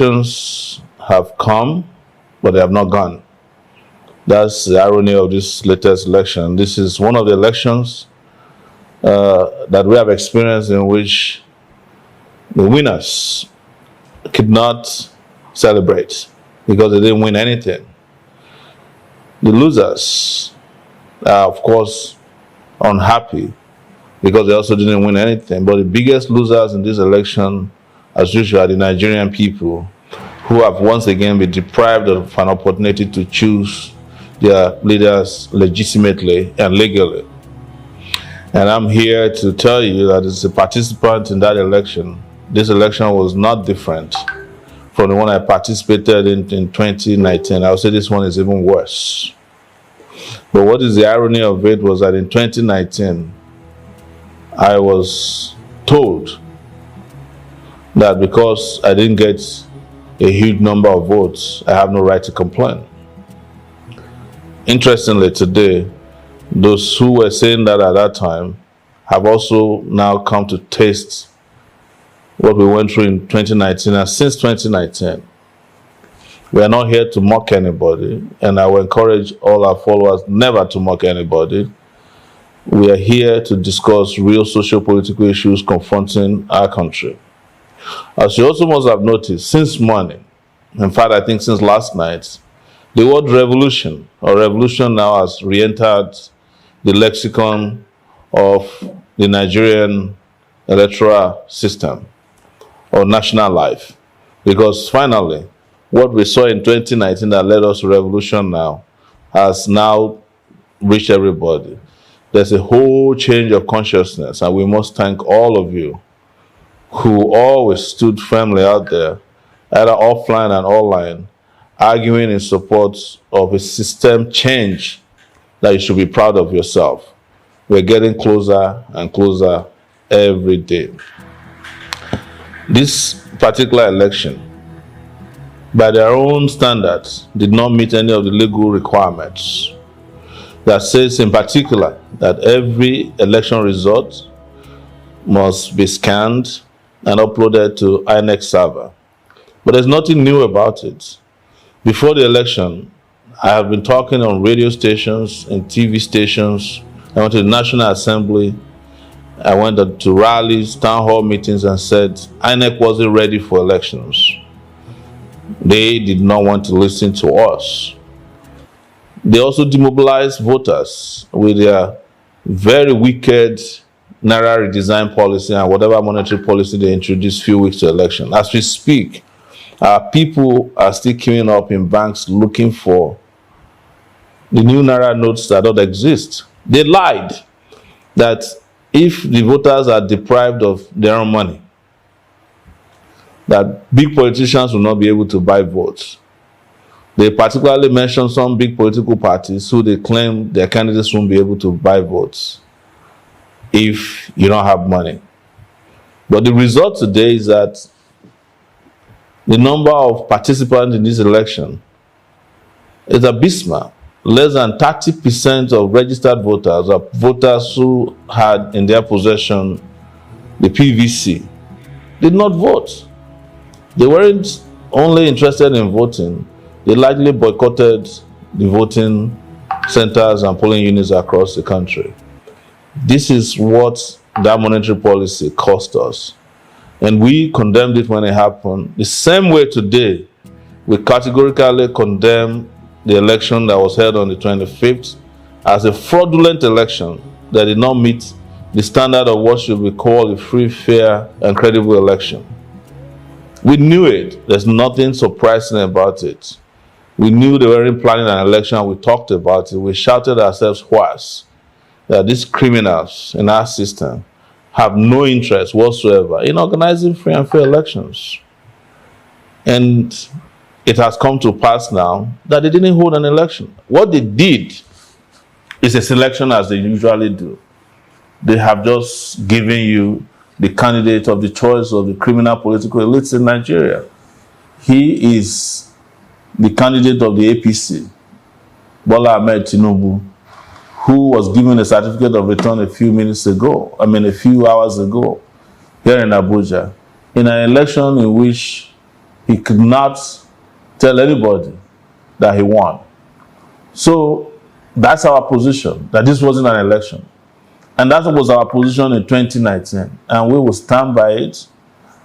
Elections have come, but they have not gone. That's the irony of this latest election. This is one of the elections that we have experienced in which the winners could not celebrate because they didn't win anything. The losers are, of course, unhappy because they also didn't win anything. But the biggest losers in this election, as usual, are the Nigerian people who have once again been deprived of an opportunity to choose their leaders legitimately and legally. And I'm here to tell you that as a participant in that election, this election was not different from the one I participated in 2019. I would say this one is even worse. But what is the irony of it was that in 2019, I was told that because I didn't get a huge number of votes, I have no right to complain. Interestingly, today, those who were saying that at that time have also now come to taste what we went through in 2019. And since 2019, we are not here to mock anybody, and I will encourage all our followers never to mock anybody. We are here to discuss real socio-political issues confronting our country. As you also must have noticed, since morning, in fact, I think since last night, the word revolution or revolution now has re-entered the lexicon of the Nigerian electoral system or national life. Because finally, what we saw in 2019 that led us to revolution now has now reached everybody. There's a whole change of consciousness, and we must thank all of you who always stood firmly out there, either offline and online, arguing in support of a system change that you should be proud of yourself. We're getting closer and closer every day. This particular election, by their own standards, did not meet any of the legal requirements that says in particular that every election result must be scanned and uploaded to INEC server. But there's nothing new about it. Before the election, I have been talking on radio stations and TV stations. I went to the National Assembly. I went to rallies, town hall meetings, and said INEC wasn't ready for elections. They did not want to listen to us. They also demobilized voters with their very wicked Naira redesign policy and whatever monetary policy they introduced a few weeks to election. As we speak, our people are still queuing up in banks looking for the new Naira notes that don't exist. They lied that if the voters are deprived of their own money, that big politicians will not be able to buy votes. They particularly mentioned some big political parties who they claim their candidates won't be able to buy votes if you don't have money. But the result today is that the number of participants in this election is abysmal. Less than 30% of registered voters are voters who had in their possession the PVC did not vote. They weren't only interested in voting, they largely boycotted the voting centers and polling units across the country. This is what that monetary policy cost us. And we condemned it when it happened. The same way today, we categorically condemn the election that was held on the 25th as a fraudulent election that did not meet the standard of what should be called a free, fair, and credible election. We knew it. There's nothing surprising about it. We knew they weren't planning an election. We talked about it. We shouted ourselves hoarse that these criminals in our system have no interest whatsoever in organizing free and fair elections. And it has come to pass now that they didn't hold an election. What they did is a selection as they usually do. They have just given you the candidate of the choice of the criminal political elites in Nigeria. He is the candidate of the APC, Bola Ahmed Tinubu, who was given a certificate of return a few hours ago, here in Abuja, in an election in which he could not tell anybody that he won. So that's our position, that this wasn't an election. And that was our position in 2019. And we will stand by it.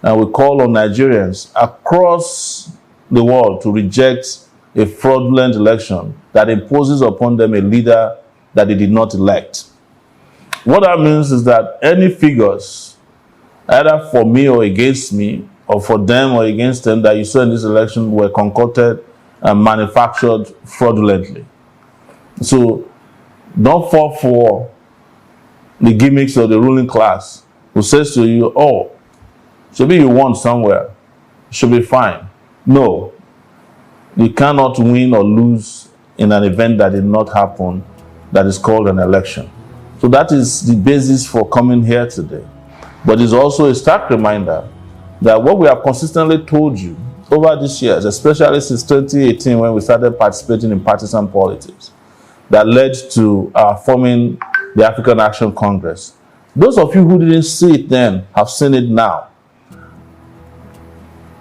And we call on Nigerians across the world to reject a fraudulent election that imposes upon them a leader that they did not elect. What that means is that any figures, either for me or against me, or for them or against them, that you saw in this election were concocted and manufactured fraudulently. So don't fall for the gimmicks of the ruling class who says to you, oh, maybe you won somewhere, should be fine. No, you cannot win or lose in an event that did not happen, that is called an election. So that is the basis for coming here today. But it's also a stark reminder that what we have consistently told you over these years, especially since 2018 when we started participating in partisan politics, that led to forming the African Action Congress. Those of you who didn't see it then have seen it now.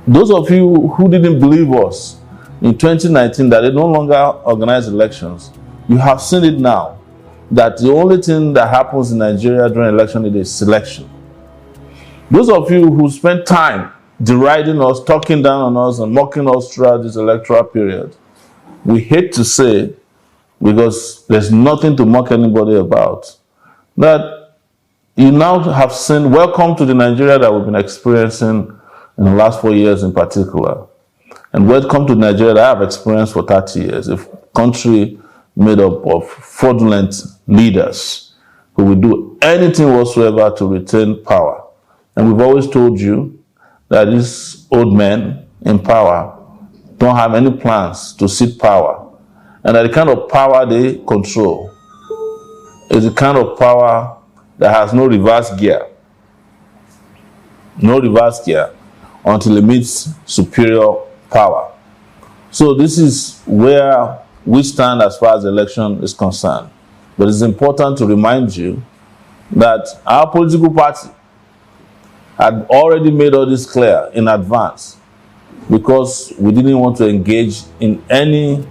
Those of you who didn't believe us in 2019 that they no longer organize elections, you have seen it now, that the only thing that happens in Nigeria during election is a selection. Those of you who spent time deriding us, talking down on us, and mocking us throughout this electoral period, we hate to say, because there's nothing to mock anybody about, that you now have seen, welcome to the Nigeria that we've been experiencing in the last 4 years in particular. And welcome to Nigeria that I have experienced for 30 years, a country made up of fraudulent leaders who will do anything whatsoever to retain power. And we've always told you that these old men in power don't have any plans to seek power. And that the kind of power they control is the kind of power that has no reverse gear. No reverse gear until it meets superior power. So this is where we stand as far as the election is concerned. But it's important to remind you that our political party had already made all this clear in advance, because we didn't want to engage in any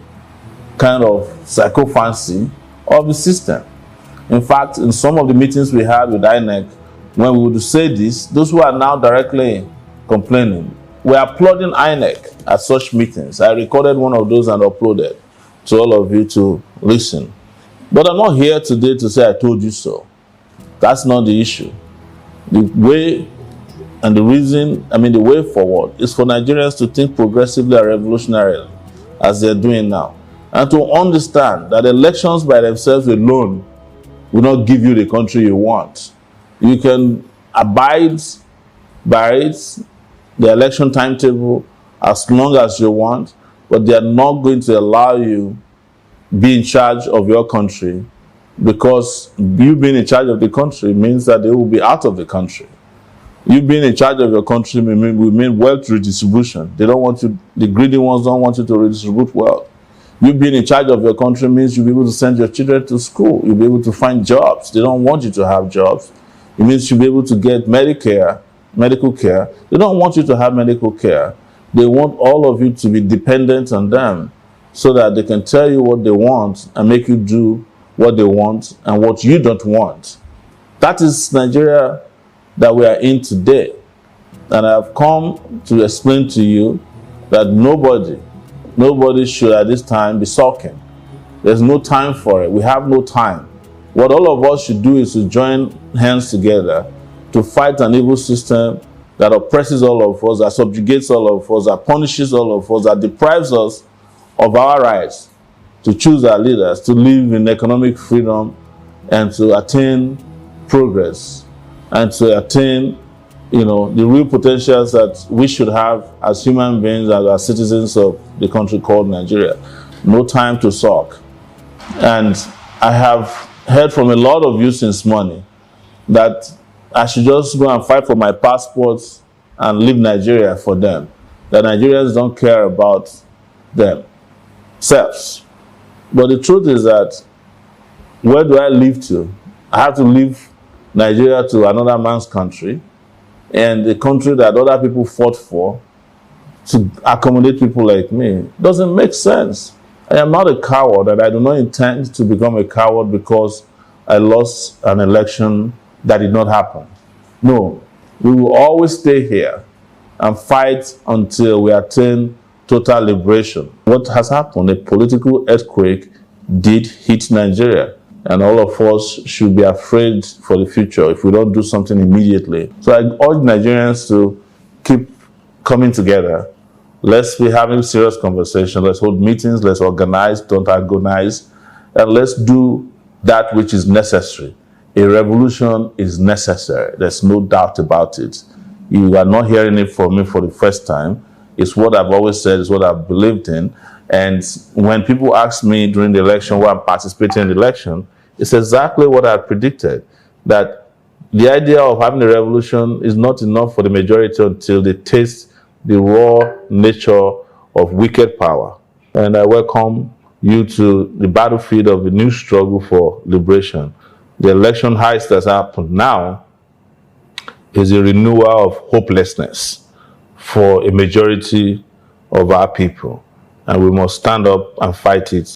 kind of psychophancy of the system. In fact, in some of the meetings we had with INEC, when we would say this, those who are now directly complaining, we are applauding INEC at such meetings. I recorded one of those and uploaded to all of you to listen. But I'm not here today to say I told you so. That's not the issue. The way and the reason, the way forward is for Nigerians to think progressively and revolutionarily, as they're doing now, and to understand that elections by themselves alone will not give you the country you want. You can abide by it, the election timetable, as long as you want, but they are not going to allow you be in charge of your country, because you being in charge of the country means that they will be out of the country. You being in charge of your country will mean wealth redistribution. They don't want you, the greedy ones don't want you to redistribute wealth. You being in charge of your country means you'll be able to send your children to school. You'll be able to find jobs. They don't want you to have jobs. It means you'll be able to get medical care. They don't want you to have medical care. They want all of you to be dependent on them so that they can tell you what they want and make you do what they want and what you don't want. That is Nigeria that we are in today. And I have come to explain to you that nobody should at this time be sulking. There's no time for it. We have no time. What all of us should do is to join hands together to fight an evil system that oppresses all of us, that subjugates all of us, that punishes all of us, that deprives us of our rights to choose our leaders, to live in economic freedom, and to attain progress, and to attain, the real potentials that we should have as human beings and as citizens of the country called Nigeria. No time to sulk. And I have heard from a lot of you since morning that I should just go and fight for my passports and leave Nigeria for them. That Nigerians don't care about themselves. But the truth is that, where do I live to? I have to leave Nigeria to another man's country, and the country that other people fought for to accommodate people like me. Doesn't make sense. I am not a coward, and I do not intend to become a coward because I lost an election that did not happen. No, we will always stay here and fight until we attain total liberation. What has happened? A political earthquake did hit Nigeria, and all of us should be afraid for the future if we don't do something immediately. So I urge Nigerians to keep coming together. Let's be having serious conversation. Let's hold meetings. Let's organize, don't agonize, and let's do that which is necessary. A revolution is necessary. There's no doubt about it. You are not hearing it from me for the first time. It's what I've always said, it's what I've believed in. And when people ask me during the election why I'm participating in the election, it's exactly what I predicted. That the idea of having a revolution is not enough for the majority until they taste the raw nature of wicked power. And I welcome you to the battlefield of the new struggle for liberation. The election heist that's happened now is a renewal of hopelessness for a majority of our people. And we must stand up and fight it.